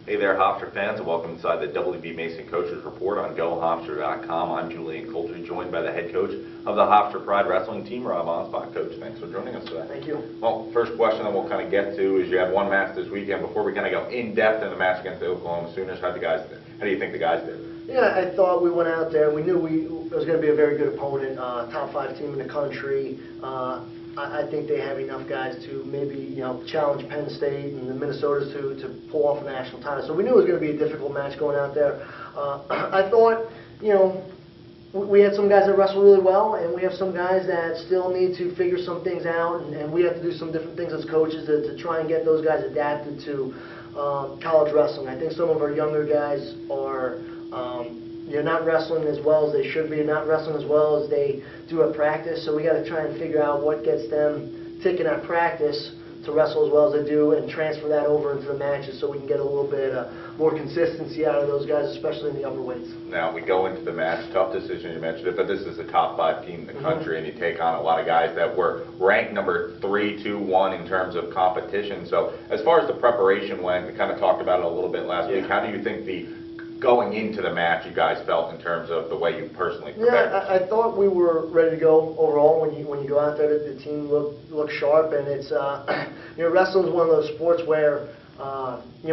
Hey there, Hofstra fans, and welcome inside the WB Mason Coaches Report on GoHofstra.com. I'm Julian Coulter, joined by the head coach of the Hofstra Pride Wrestling team, Rob Anspach. Coach, thanks for joining us today. Thank you. Well, first question that we'll kind of get to is you had one match this weekend. Before we kind of go in-depth in the match against the Oklahoma Sooners, how do you think the guys did? Yeah, I thought we went out there. We knew it was going to be a very good opponent, top 5 team in the country. I think they have enough guys to maybe challenge Penn State and the Minnesotas to pull off a national title. So we knew it was going to be a difficult match going out there. I thought we had some guys that wrestle really well, and we have some guys that still need to figure some things out, and we have to do some different things as coaches to try and get those guys adapted to college wrestling. I think some of our younger guys are not wrestling as well as they should be, not wrestling as well as they do at practice. So we got to try and figure out what gets them ticking at practice to wrestle as well as they do, and transfer that over into the matches so we can get a little bit more consistency out of those guys, especially in the upper weights. Now, we go into the match, tough decision, you mentioned it, but this is a top 5 team in the country, and you take on a lot of guys that were ranked number 3, 2, 1 in terms of competition. So as far as the preparation went, we kind of talked about it a little bit last week. How do you think going into the match you guys felt in terms of the way you personally prepared? Yeah, I thought we were ready to go overall. When you go out there, the team looked sharp, and it's wrestling is one of those sports where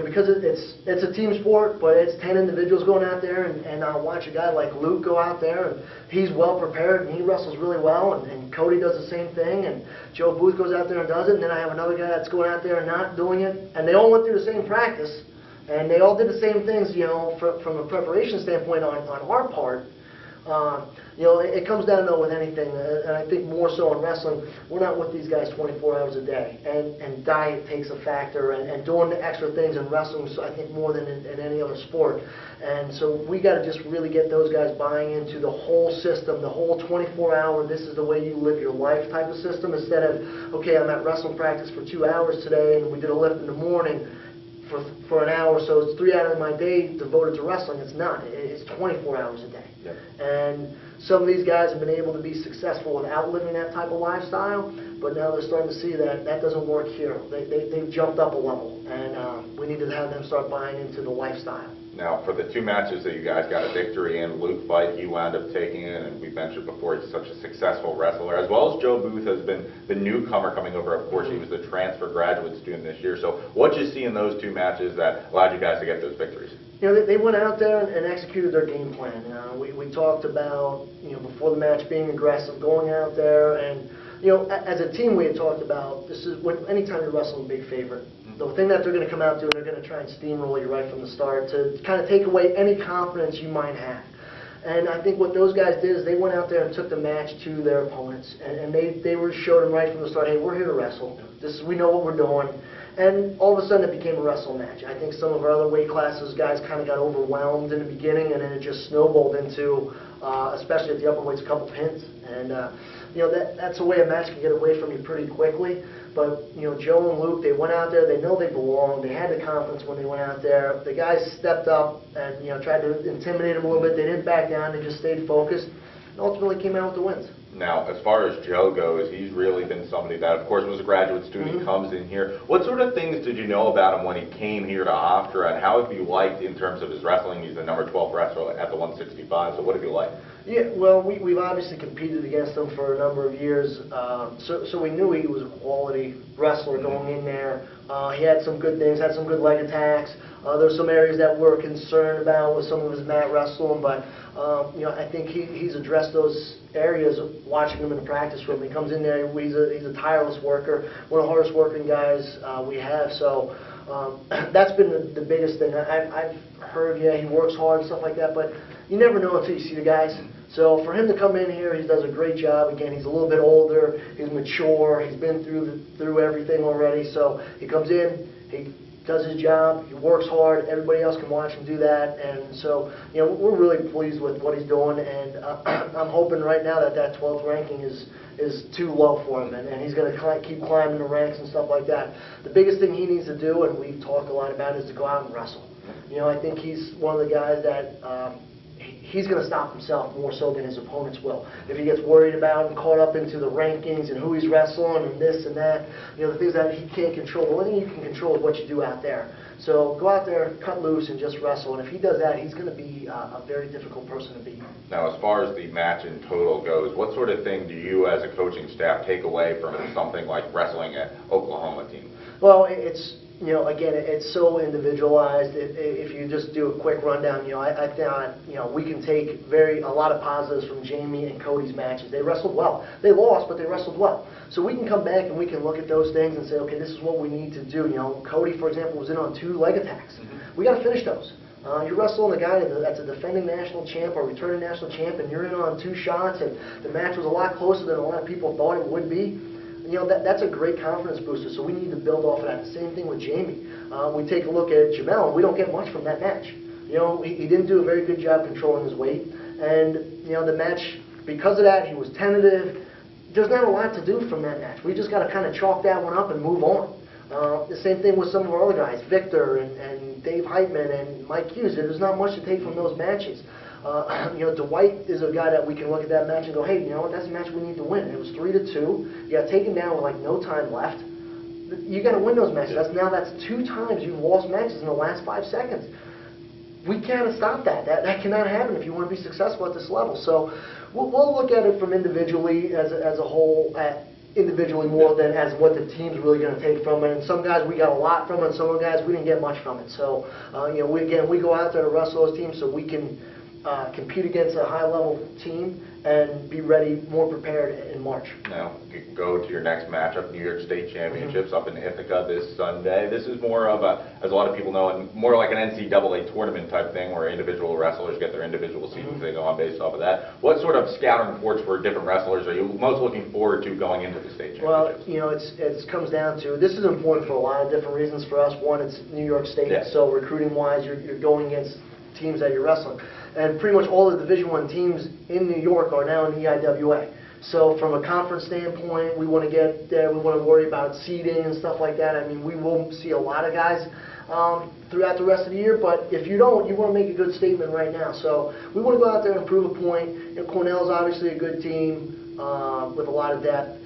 because it's a team sport, but it's 10 individuals going out there, and I'll watch a guy like Luke go out there, and he's well prepared, and he wrestles really well, and Cody does the same thing, and Joe Booth goes out there and does it, and then I have another guy that's going out there and not doing it, and they all went through the same practice. And they all did the same things, from a preparation standpoint on our part. It comes down to with anything, and I think more so in wrestling, we're not with these guys 24 hours a day, and diet takes a factor, and doing the extra things in wrestling, so I think more than in any other sport. And so we got to just really get those guys buying into the whole system, the whole 24-hour, this is the way you live your life type of system, instead of, okay, I'm at wrestling practice for 2 hours today, and we did a lift in the morning for an hour, so it's 3 hours of my day devoted to wrestling. It's not. It's 24 hours a day. Yep. And some of these guys have been able to be successful without living that type of lifestyle, but now they're starting to see that doesn't work here. They've jumped up a level, and we need to have them start buying into the lifestyle. Now, for the 2 matches that you guys got a victory in, Luke Fight, he wound up taking it, and we mentioned before he's such a successful wrestler, as well as Joe Booth has been the newcomer coming over. Of course, he was the transfer graduate student this year. So what did you see in those 2 matches that allowed you guys to get those victories? They went out there and executed their game plan. We talked about, before the match being aggressive, going out there, and, as a team we had talked about, this is anytime you're wrestling a big favorite, the thing that they're going to come out doing, they're going to try and steamroll you right from the start to kind of take away any confidence you might have. And I think what those guys did is they went out there and took the match to their opponents, and they showed them right from the start, hey, we're here to wrestle. We know what we're doing. And all of a sudden it became a wrestle match. I think some of our other weight classes, guys kind of got overwhelmed in the beginning, and then it just snowballed into, especially at the upper weights, a couple pins. And that's a way a match can get away from you pretty quickly. But Joe and Luke, they went out there. They know they belong. They had the confidence when they went out there. The guys stepped up and tried to intimidate them a little bit. They didn't back down. They just stayed focused, and ultimately came out with the wins. Now, as far as Joe goes, he's really been somebody that, of course, was a graduate student. He comes in here. What sort of things did you know about him when he came here to Hofstra, and how have you liked in terms of his wrestling? He's the number 12 wrestler at the 165, so what have you liked? Yeah, well, we've obviously competed against him for a number of years, so we knew he was a quality wrestler going in there. He had some good things, had some good leg attacks. There's some areas that we're concerned about with some of his mat wrestling, but I think he's addressed those areas watching him in the practice room. He comes in there, he's a tireless worker, one of the hardest working guys we have. So that's been the biggest thing. I've heard, he works hard and stuff like that, but you never know until you see the guys. So for him to come in here, he does a great job. Again, he's a little bit older, he's mature, he's been through everything already. So he comes in, he does his job, he works hard, everybody else can watch him do that, and so we're really pleased with what he's doing, and I'm hoping right now that 12th ranking is too low for him, and he's going to keep climbing the ranks and stuff like that. The biggest thing he needs to do, and we've talked a lot about, is to go out and wrestle. I think he's one of the guys that he's going to stop himself more so than his opponents will. If he gets worried about and caught up into the rankings and who he's wrestling and this and that, the things that he can't control, the only thing you can control is what you do out there. So go out there, cut loose, and just wrestle. And if he does that, he's going to be a very difficult person to beat. Now, as far as the match in total goes, what sort of thing do you as a coaching staff take away from something like wrestling an Oklahoma team? Well, it's, again, it's so individualized. If you just do a quick rundown, I thought, we can take a lot of positives from Jamie and Cody's matches. They wrestled well. They lost, but they wrestled well. So we can come back and we can look at those things and say, okay, this is what we need to do. Cody, for example, was in on 2 leg attacks. We got to finish those. You're wrestling a guy that's a defending national champ or returning national champ, and you're in on 2 shots, and the match was a lot closer than a lot of people thought it would be. That's a great confidence booster, so we need to build off of that. The same thing with Jamie. We take a look at Jamel, and we don't get much from that match. He didn't do a very good job controlling his weight, and, the match, because of that, he was tentative. There's not a lot to do from that match. We just got to kind of chalk that one up and move on. The same thing with some of our other guys, Victor and Dave Heitman and Mike Hughes. There's not much to take from those matches. Dwight is a guy that we can look at that match and go, hey, that's a match we need to win. It was 3-2. You got taken down with no time left. You got to win those matches. That's 2 times you've lost matches in the last 5 seconds. We can't stop that. That cannot happen if you want to be successful at this level. So we'll look at it from individually as a whole, individually more than as what the team's really going to take from it. And some guys we got a lot from it, and some guys we didn't get much from it. So we go out there to wrestle those teams so we can compete against a high-level team and be ready, more prepared in March. Now, go to your next matchup, New York State Championships up in Ithaca this Sunday. This is more of as a lot of people know, and more like an NCAA tournament type thing where individual wrestlers get their individual seasons. They go on based off of that. What sort of scouting reports for different wrestlers are you most looking forward to going into the state championships? Well, it comes down to, this is important for a lot of different reasons for us. One, it's New York State, so recruiting-wise, you're going against teams that you're wrestling. And pretty much all the Division I teams in New York are now in the EIWA. So from a conference standpoint, we want to get there. We want to worry about seeding and stuff like that. I mean, we will see a lot of guys throughout the rest of the year, but if you don't, you want to make a good statement right now. So we want to go out there and prove a point. Cornell's obviously a good team with a lot of depth.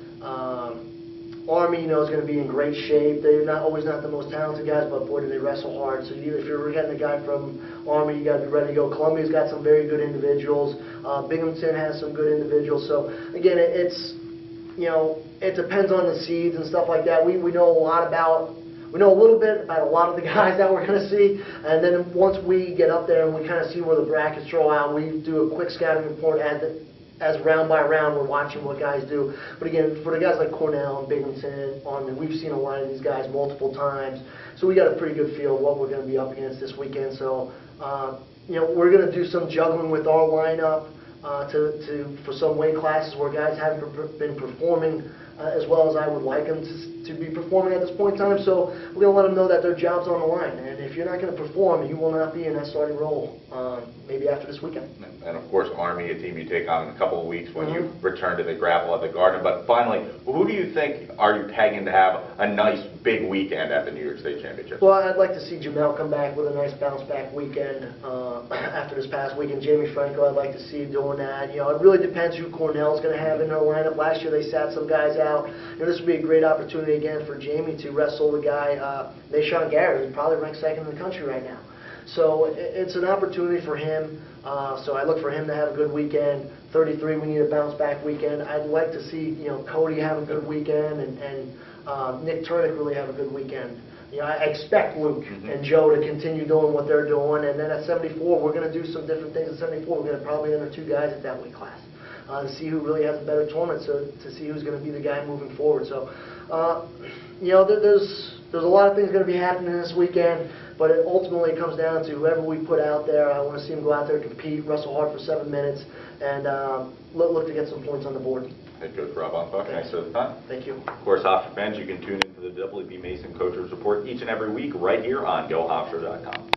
Army, is going to be in great shape. They're always not the most talented guys, but boy, do they wrestle hard. So if you're getting a guy from Army, you got to be ready to go. Columbia's got some very good individuals. Binghamton has some good individuals. So again, it depends on the seeds and stuff like that. We know a little bit about a lot of the guys that we're going to see, and then once we get up there and we kind of see where the brackets throw out, we do a quick scouting report as round by round, we're watching what guys do. But again, for the guys like Cornell and Binghamton, we've seen a lot of these guys multiple times. So we got a pretty good feel of what we're going to be up against this weekend. So, we're going to do some juggling with our lineup for some weight classes where guys haven't been performing as well as I would like them to be performing at this point in time. So we're going to let them know that their job's on the line. And if you're not going to perform, you will not be in that starting role maybe after this weekend. And of course, Army, a team you take on in a couple of weeks when you return to the grapple at the Garden. But finally, who do you think are you pegging to have a nice big weekend at the New York State Championship? Well, I'd like to see Jamel come back with a nice bounce-back weekend after this past weekend. Jamie Franco, I'd like to see doing that. It really depends who Cornell's going to have in their lineup. Last year, they sat some guys out. This would be a great opportunity again for Jamie to wrestle the guy, Nashawn Garrett, who's probably ranked 2nd in the country right now. So it's an opportunity for him. So I look for him to have a good weekend. 33, we need a bounce-back weekend. I'd like to see Cody have a good weekend and Nick Turnick really have a good weekend. I expect Luke and Joe to continue doing what they're doing. And then at 74, we're going to do some different things. At 74, we're going to probably enter 2 guys at that weight class to see who really has a better tournament, so to see who's going to be the guy moving forward. So, there's a lot of things going to be happening this weekend, but it ultimately comes down to whoever we put out there. I want to see them go out there, compete, wrestle hard for 7 minutes, and look to get some points on the board. Head coach Rob Anspach, thanks for the time. Thank you. Of course, Hofstra fans, you can tune into the W.B. Mason Coaches Report each and every week right here on GoHofstra.com.